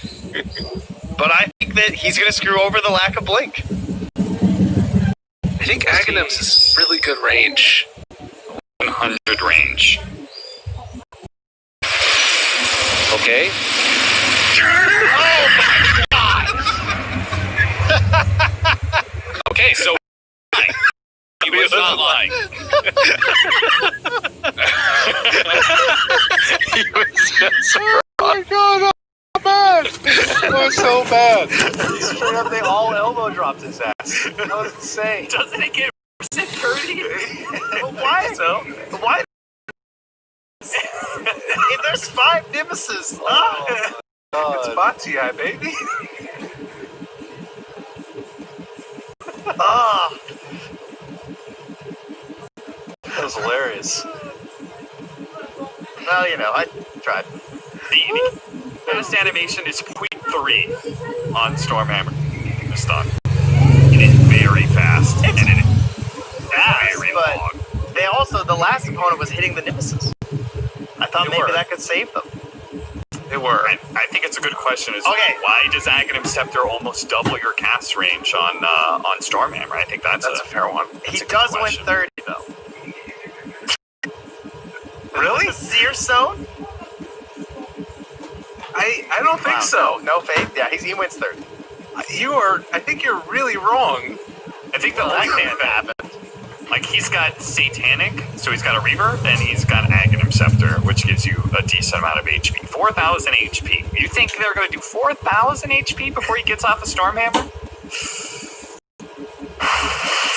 But I think that he's going to screw over the lack of blink. I think Aghanim's is really good range. 100 range. Okay. Oh my god! Okay, so he was not lying. He was just... Oh my god, bad! It was so bad. Straight up, they all elbow dropped his ass. That was insane. Doesn't it get percent 30? Why? So? Why? If there's 5 Nemesis. It's Batia, baby. That was hilarious. Well, you know, I tried. The fast animation is 0.3 on Stormhammer. The stock. It is very fast. It's and it is fast, very but long. they also, the last opponent was hitting the Nemesis. I thought maybe that could save them. They were. I think it's a good question. Is why does Aghanim Scepter almost double your cast range on Stormhammer? I think that's a fair one. He does win 30 though. Really? The Seer Stone? I don't think so. No faith? Yeah, he wins 30. I think you're really wrong. I think the That lag can't happen. like he's got Satanic, so he's got a Reaver, and he's got Aghanim Scepter, which gives you a decent amount of HP. 4,000 HP. You think they're going to do 4,000 HP before he gets off a Stormhammer?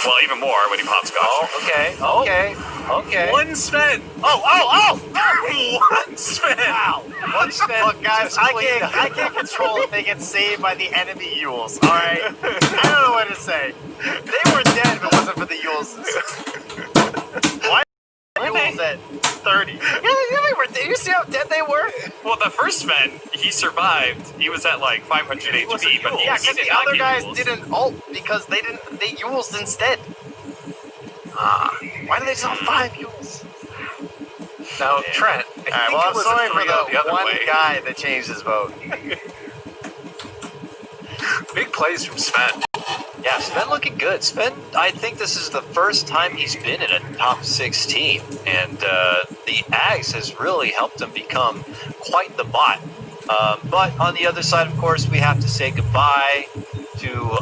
Well, even more when he pops Gotcha. Oh, okay. One Sven! Oh! One Sven! Wow. One Sven. Look, guys, I can't control if they get saved by the enemy Yules, alright? I don't know what to say. They were dead if it wasn't for the Yules. Why are Yules at 30? Yeah, they were dead. You see how dead they were? Well, the first Sven, he survived. He was at like 500 HP, but yeah, because the other guys didn't ult because they Yules instead. Why do they just have 5 Yules? Now, Trent, Alright, well, I'm sorry for the one guy that changed his vote. Big plays from Sven. Yeah, Sven looking good. Sven, I think this is the first time he's been in a top 16, and the Ags has really helped him become quite the bot. But on the other side, of course, we have to say goodbye to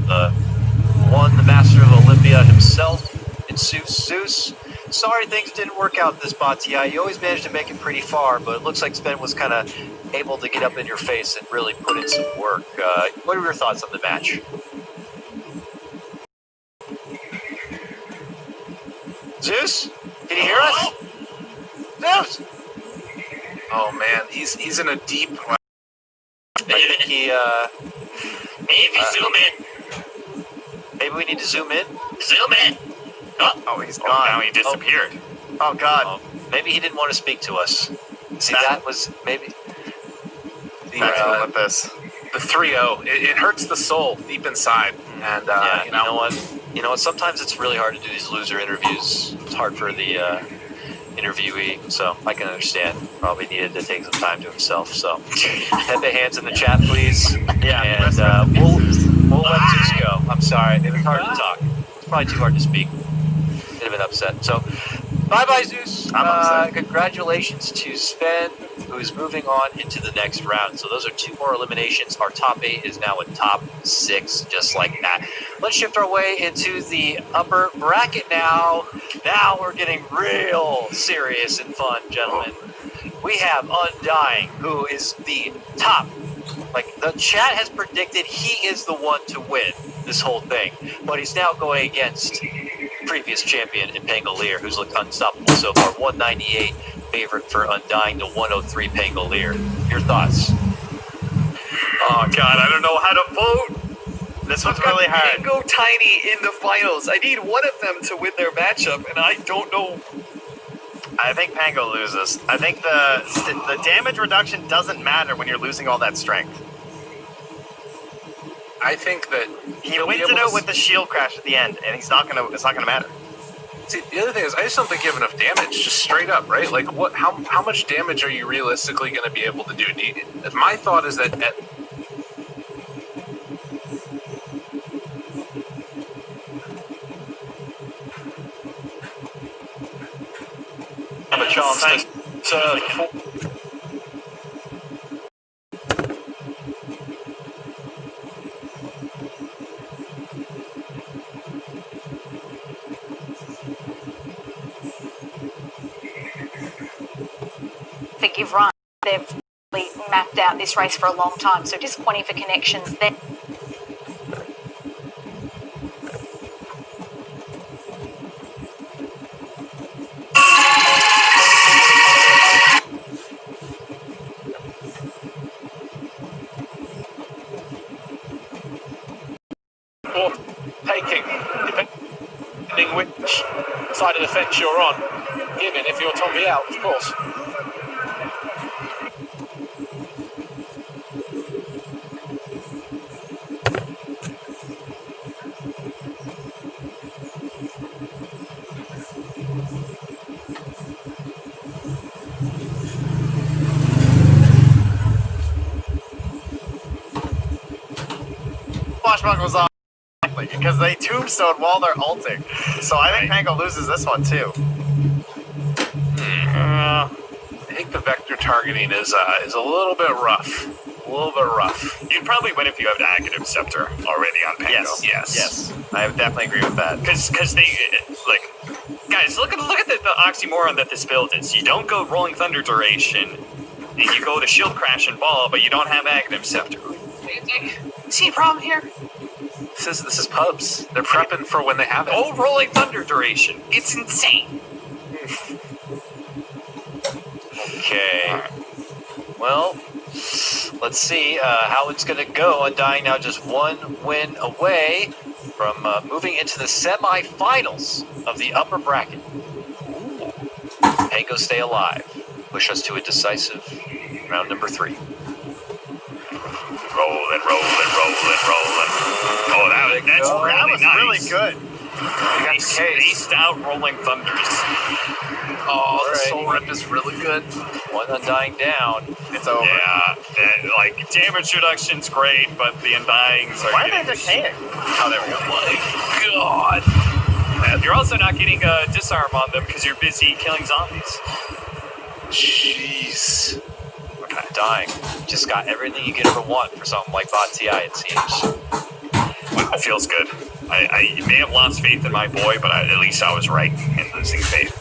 the Master of Olympia himself, in Zeus. Sorry things didn't work out this bot, TI. You always managed to make it pretty far, but it looks like Sven was kind of able to get up in your face and really put in some work. What are your thoughts on the match? Zeus? Can you hear us? Zeus! Oh man, he's in a deep. I think he, Maybe zoom in. maybe we need to zoom in? Zoom in. Oh, he's gone. Now he disappeared. Oh, God. Maybe he didn't want to speak to us. See, that was maybe... That's Olympus. The 3-0. It hurts the soul deep inside. And yeah, you know what? Sometimes it's really hard to do these loser interviews. It's hard for the interviewee, so I can understand. Probably needed to take some time to himself. So, head the hands in the chat, please. Yeah, and we'll let Zeus go. I'm sorry, it was hard to talk. It's probably too hard to speak. Bit of an upset. So, bye-bye, Zeus. I'm upset. Congratulations to Sven, who is moving on into the next round. So those are 2 more eliminations. Our top 8 is now a top 6, just like that. Let's shift our way into the upper bracket now. Now we're getting real serious and fun, gentlemen. We have Undying, who is the top. Like, the chat has predicted he is the one to win this whole thing. But he's now going against previous champion in Pangolier, who's looked unstoppable so far. 198 favorite for Undying to 103 Pangolier. Your thoughts? Oh god, I don't know how to vote. This one's really hard. Go Tiny in the finals. I need one of them to win their matchup, and I don't know. I think Pango loses. I think the damage reduction doesn't matter when you're losing all that strength. I think that He wins it out with the shield crash at the end, and it's not gonna matter. See, the other thing is, I just don't think you have enough damage, just straight up, right? Like, what? How much damage are you realistically going to be able to do? My thought is that at have a chance to Forgive Ryan. They've really mapped out this race for a long time, so disappointing for connections there. Or taking, depending which side of the fence you're on, giving if you're Tommy out, of course. Swashbuckles off because they tombstone while they're ulting. So I think Pango loses this one too. I think the vector targeting is a little bit rough. A little bit rough. You'd probably win if you have the Aghanim Scepter already on Pango. Yes. I would definitely agree with that. Because they, like, guys, look at the oxymoron that this build is. You don't go Rolling Thunder duration, and you go to Shield Crash and Ball, but you don't have Aghanim Scepter. See a problem here? This is pubs. They're prepping for when they have it. Oh, Rolling Thunder duration. It's insane. Okay. Well, let's see how it's going to go. Undying now just one win away from moving into the semifinals of the upper bracket. Pango stay alive. Push us to a decisive round number 3. Rolling. Oh, that's That really was nice. really good. They spaced out Rolling Thunders. Oh, the Alright. soul rip is really good. One Undying down. It's over. Yeah, like, damage reduction's great, but the Undyings are Why are getting... they decaying? Oh, there we go. My God. You're also not getting a disarm on them because you're busy killing zombies. Jeez. Undying. Just got everything you could ever want for something like Bot TI, it seems. Wow, it feels good. I may have lost faith in my boy, but at least I was right in losing faith.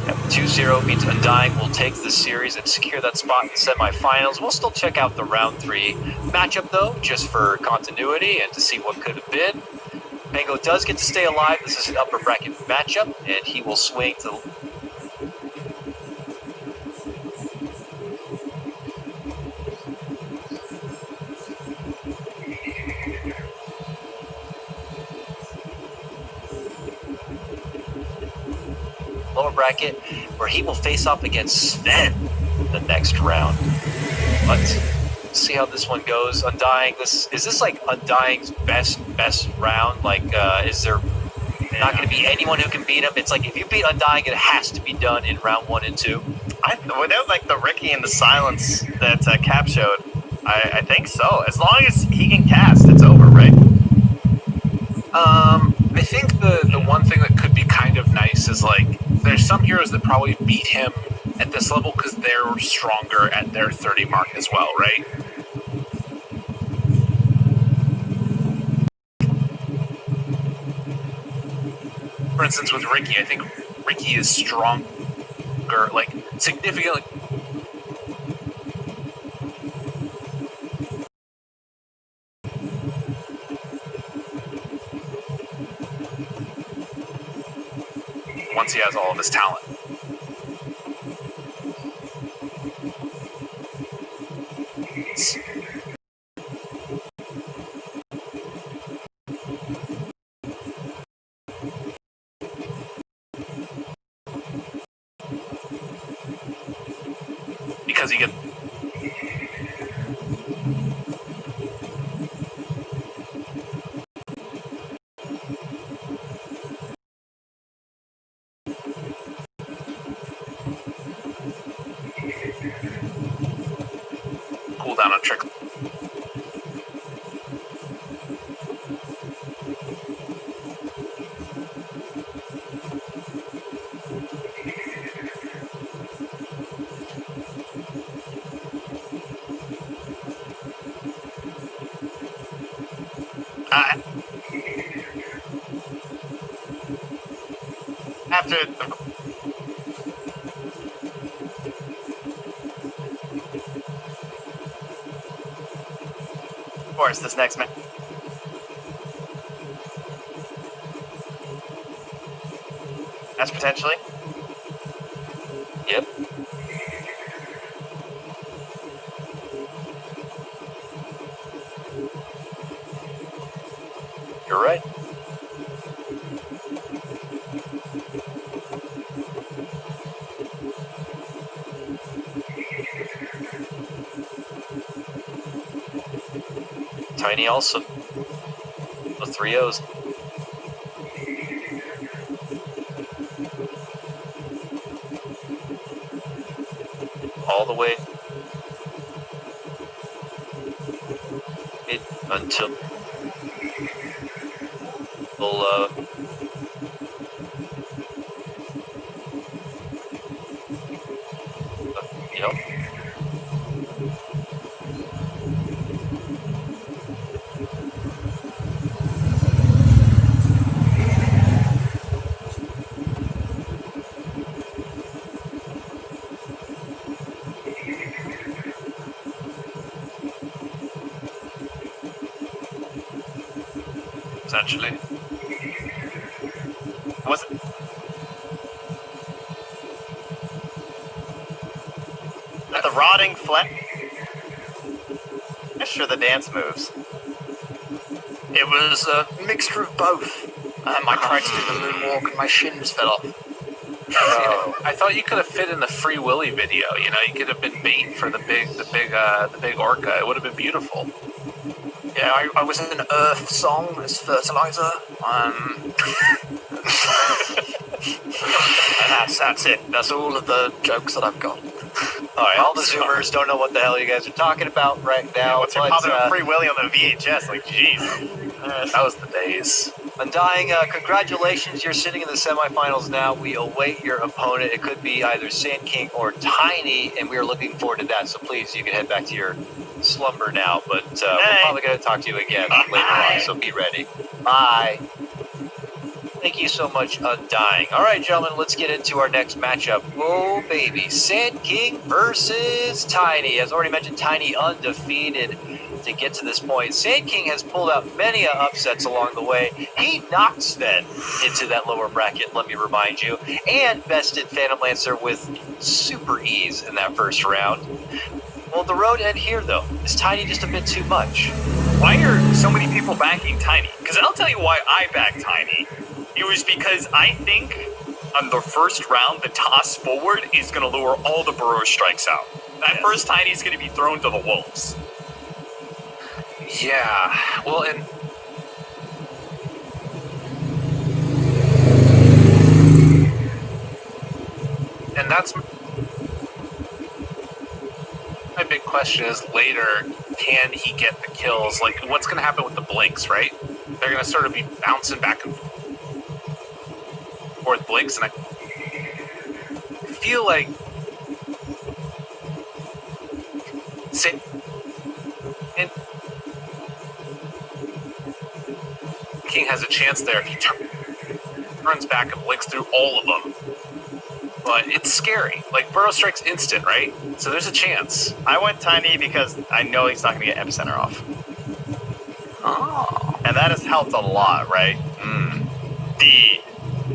Yep, 2-0 means Undying will take the series and secure that spot in the semifinals. We'll still check out the round 3 matchup, though, just for continuity and to see what could have been. Pango does get to stay alive. This is an upper bracket matchup, and he will swing to the... lower bracket, where he will face off against Sven the next round. Let's see how this one goes. Undying, is this like Undying's best round? Like, is there not going to be anyone who can beat him? It's like if you beat Undying, it has to be done in round 1 and 2. Without like the Ricky and the silence that Cap showed, I think so. As long as he can cast, it's over, right? I think the one thing that could be kind of nice is like there's some heroes that probably beat him at this level because they're stronger at their 30 mark as well, right? For instance, with Ricky, I think Ricky is stronger, like significantly. Once he has all of his talent. Because he gets trick. After of course, this next match. That's potentially. Yep. You're right. Tiny also. The 3 O's. All the way until you know. Essentially. Was it? The rotting flesh. Sure, the dance moves. It was a mixture of both. I tried to do the moonwalk and my shins fell off. I thought you could have fit in the Free Willy video. You know, you could have been bait for the big orca. It would have been beautiful. Yeah, I was in an Earth song as fertilizer. And that's it. That's all of the jokes that I've got. All right, all the Zoomers don't know what the hell you guys are talking about right now. What's your positive Free Willy on the VHS? Like, jeez. That was the days. Undying, congratulations. You're sitting in the semifinals now. We await your opponent. It could be either Sand King or Tiny, and we are looking forward to that. So please, you can head back to your slumber now. But we're probably going to talk to you again later on, so be ready. Bye. Thank you so much, Undying. All right, gentlemen, let's get into our next matchup. Whoa, baby. Sand King versus Tiny. As already mentioned, Tiny undefeated to get to this point. Sand King has pulled out many upsets along the way. He knocked Sven into that lower bracket, let me remind you, and bested Phantom Lancer with super ease in that first round. Will the road end here, though? Is Tiny just a bit too much? Why are so many people backing Tiny? Because I'll tell you why I backed Tiny. It was because I think on the first round, the toss forward is going to lure all the burrow strikes out. That first Tiny is going to be thrown to the wolves. Yeah. Well, and that's my big question is later, can he get the kills? Like, what's going to happen with the blinks, right? They're going to sort of be bouncing back and forth blinks, and I feel like King has a chance there if he turns back and blinks through all of them. But it's scary. Like, Burrow Strike's instant, right? So there's a chance. I went Tiny because I know he's not going to get Epicenter off. Oh. And that has helped a lot, right?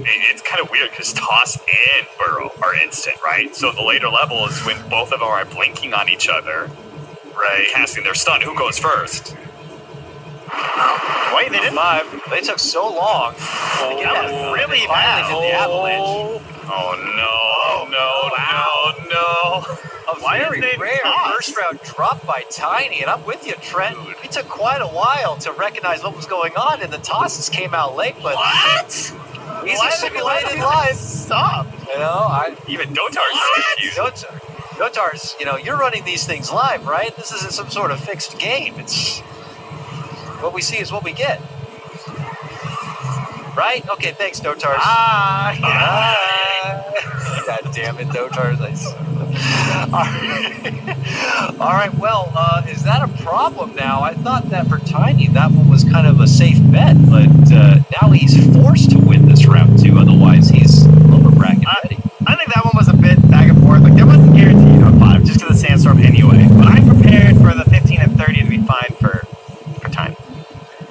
It's kind of weird because Toss and Burrow are instant, right? So the later level is when both of them are blinking on each other, right? Casting their stun. Who goes first? Wait, they didn't. They took so long. Oh, that was really bad. The avalanche. A Why very didn't they rare toss? first round drop by Tiny, and I'm with you, Trent. We took quite a while to recognize what was going on, and the tosses came out late, but What? these are simulated live. Stop. You know, Even Dotar's so confused. Dotars, you're running these things live, right? This isn't some sort of fixed game. It's what we see is what we get. Right? Okay, thanks, Dotars. God damn it, Dotars. All right, well, is that a problem now? I thought that for Tiny, that one was kind of a safe bet, but now he's forced to win this round too, otherwise he's lower bracket ready. I think that one was a bit back and forth. Like, there wasn't guaranteed on 5 just because of Sandstorm anyway. But I'm prepared for the 15 and 30 to be fine for time.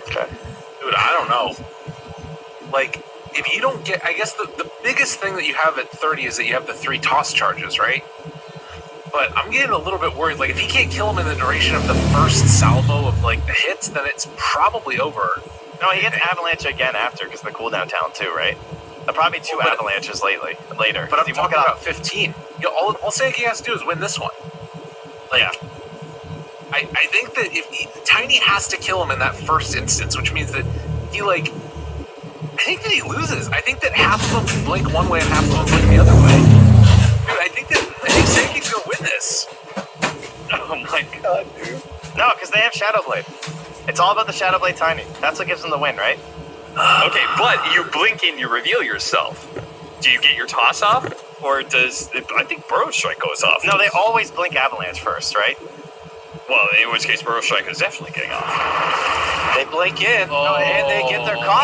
Okay. Dude, I don't know. Like, if you don't get... I guess the biggest thing that you have at 30 is that you have the 3 toss charges, right? But I'm getting a little bit worried. Like, if he can't kill him in the duration of the first salvo of, like, the hits, then it's probably over. No, he gets Avalanche again after because of the cooldown talent too, right? There'll probably be 2 Avalanches later. But I'm talking about 15. All Saiki has to do is win this one. Like, yeah. I think that if Tiny has to kill him in that first instance, which means that he, like... I think that he loses. I think that half of them blink one way and half of them blink the other way. Dude, I think Seiki's gonna win this. Oh my god, dude. No, because they have Shadowblade. It's all about the Shadowblade Tiny. That's what gives them the win, right? Okay, but you blink and you reveal yourself. Do you get your toss off? Or does... I think Burrow Strike goes off. No, they always blink Avalanche first, right? Well, in which case Burrow Strike is definitely getting off. They blink in, and they get their combo.